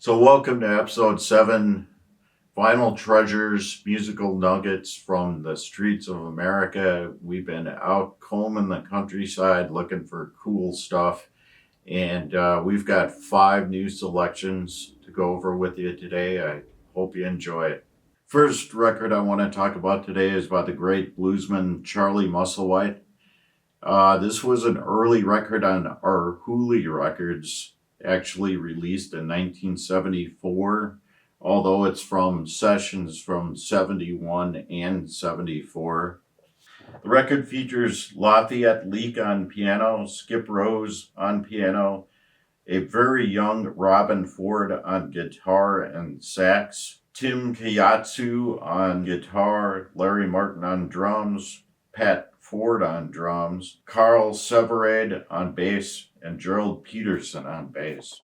So, welcome to episode 7, Final Treasures, Musical Nuggets from the Streets of America. We've been out combing the countryside looking for cool stuff, and we've got 5 new selections to go over with you today. I hope you enjoy it. First record I want to talk about today is by the great bluesman Charlie Musselwhite. This was an early record on our Hooley Records, actually released in 1974, although it's from sessions from 71 and 74. The record features Lafayette Leak on piano, Skip Rose on piano, a very young Robin Ford on guitar and sax, Tim Kayatsu on guitar, Larry Martin on drums, Pat Ford on drums, Carl Severade on bass, and Gerald Peterson on bass.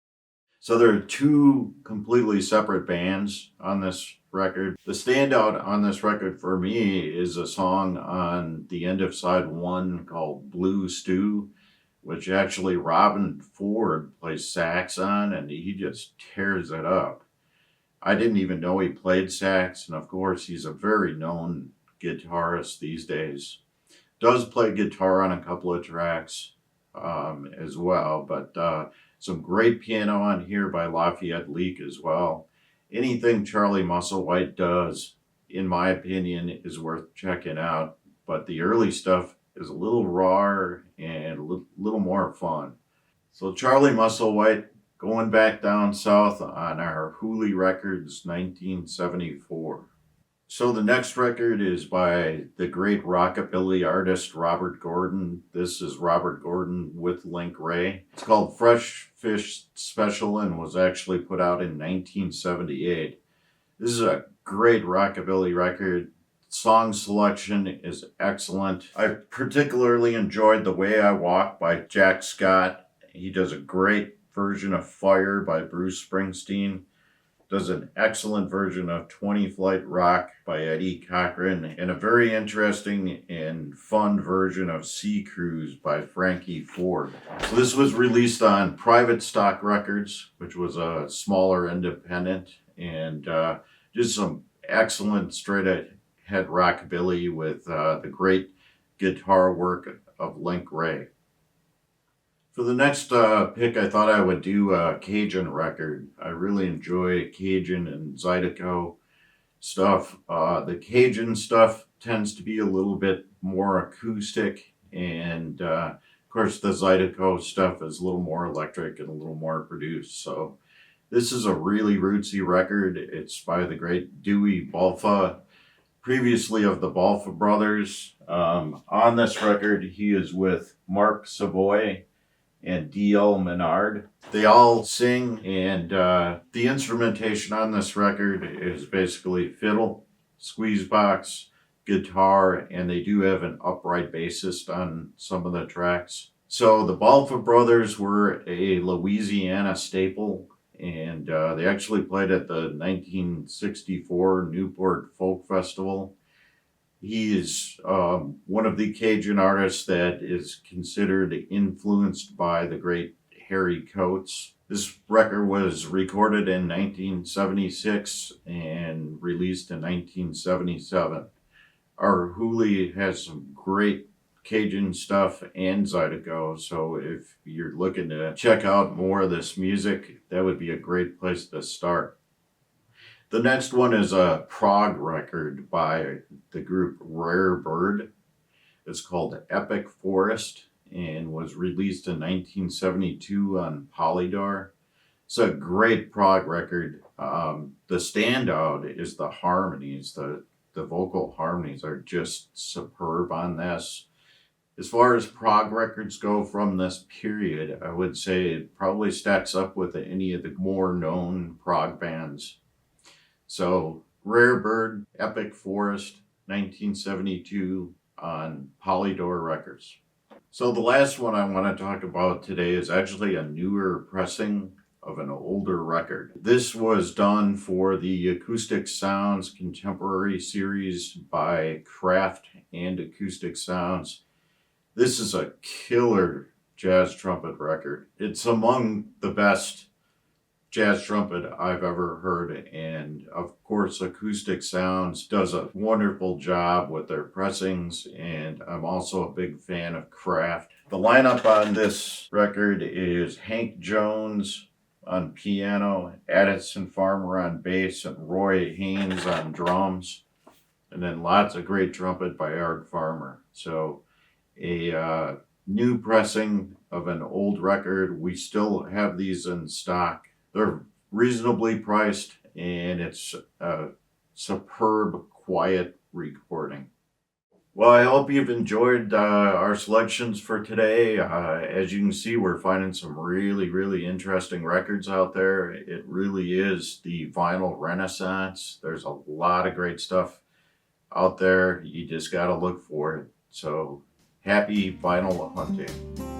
So there are 2 completely separate bands on this record. The standout on this record for me is a song on the end of side 1 called Blue Stew, which actually Robin Ford plays sax on, and he just tears it up. I didn't even know he played sax, and of course he's a very known guitarist these days. Does play guitar on a couple of tracks as well, but some great piano on here by Lafayette Leak as well. Anything Charlie Musselwhite does, in my opinion, is worth checking out, but the early stuff is a little raw and a little more fun. So Charlie Musselwhite, going back down south on our Hooley Records 1974. So the next record is by the great rockabilly artist Robert Gordon. This is Robert Gordon with Link Wray. It's called Fresh Fish Special and was actually put out in 1978. This is a great rockabilly record. Song selection is excellent. I particularly enjoyed The Way I Walk by Jack Scott. He does a great version of Fire by Bruce Springsteen. Does an excellent version of 20 Flight Rock by Eddie Cochran, and a very interesting and fun version of Sea Cruise by Frankie Ford. So this was released on Private Stock Records, which was a smaller independent, and just some excellent straight ahead rockabilly with the great guitar work of Link Wray. For the next pick, I thought I would do a Cajun record. I really enjoy Cajun and Zydeco stuff. The Cajun stuff tends to be a little bit more acoustic, and of course the Zydeco stuff is a little more electric and a little more produced. So this is a really rootsy record. It's by the great Dewey Balfa, previously of the Balfa Brothers. On this record, he is with Mark Savoy and D.L. Menard. They all sing, and the instrumentation on this record is basically fiddle, squeeze box, guitar, and they do have an upright bassist on some of the tracks. So the Balfa Brothers were a Louisiana staple, and they actually played at the 1964 Newport Folk Festival. He is one of the Cajun artists that is considered influenced by the great Harry Coates. This record was recorded in 1976 and released in 1977. Our Hooley has some great Cajun stuff and Zydeco, so if you're looking to check out more of this music, that would be a great place to start. The next one is a prog record by the group Rare Bird. It's called Epic Forest and was released in 1972 on Polydor. It's a great prog record. The standout is the harmonies. The vocal harmonies are just superb on this. As far as prog records go from this period, I would say it probably stacks up with any of the more known prog bands. So, Rare Bird, Epic Forest, 1972 on Polydor Records. So the last one I want to talk about today is actually a newer pressing of an older record. This was done for the Acoustic Sounds Contemporary series by Kraft and Acoustic Sounds. This is a killer jazz trumpet record. It's among the best jazz trumpet I've ever heard. And of course, Acoustic Sounds does a wonderful job with their pressings. And I'm also a big fan of Kraft. The lineup on this record is Hank Jones on piano, Addison Farmer on bass, and Roy Haynes on drums. And then lots of great trumpet by Art Farmer. So a new pressing of an old record. We still have these in stock. They're reasonably priced, and it's a superb, quiet recording. Well, I hope you've enjoyed our selections for today. As you can see, we're finding some really, really interesting records out there. It really is the vinyl renaissance. There's a lot of great stuff out there. You just got to look for it. So happy vinyl hunting.